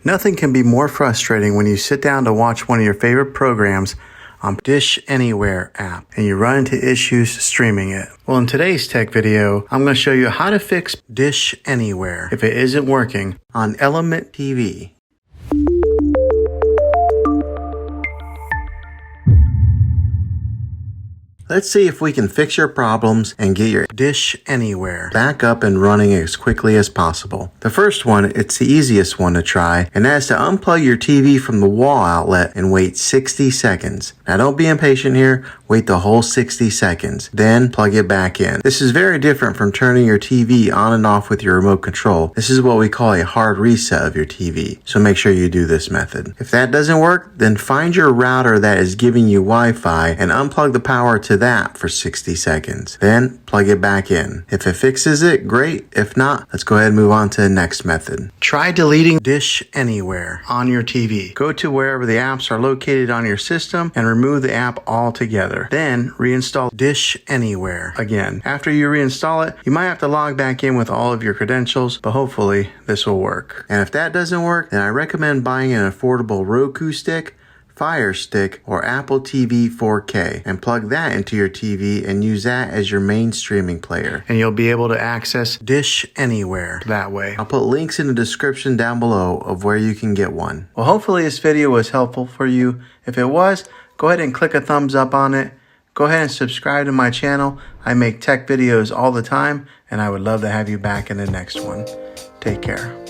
Nothing can be more frustrating when you sit down to watch one of your favorite programs on Dish Anywhere app and you run into issues streaming it. Well, in today's tech video, I'm going to show you how to fix Dish Anywhere if it isn't working on Element TV. Let's see if we can fix your problems and get your Dish Anywhere back up and running as quickly as possible. The first one, it's the easiest one to try, and that's to unplug your TV from the wall outlet and wait 60 seconds. Now don't be impatient here, wait the whole 60 seconds, then plug it back in. This is very different from turning your TV on and off with your remote control. This is what we call a hard reset of your TV, so make sure you do this method. If that doesn't work, then find your router that is giving you Wi-Fi and unplug the power to that for 60 seconds. Then plug it back in. If it fixes it, great. If not, let's go ahead and move on to the next method. Try deleting Dish Anywhere on your TV. Go to wherever the apps are located on your system and remove the app altogether. Then reinstall Dish Anywhere again. After you reinstall it, you might have to log back in with all of your credentials, but hopefully this will work. And if that doesn't work, then I recommend buying an affordable Roku stick, Fire Stick, or Apple TV 4K and plug that into your TV and use that as your main streaming player. And you'll be able to access Dish Anywhere that way. I'll put links in the description down below of where you can get one. Well, hopefully this video was helpful for you. If it was, go ahead and click a thumbs up on it. Go ahead and subscribe to my channel. I make tech videos all the time, and I would love to have you back in the next one. Take care.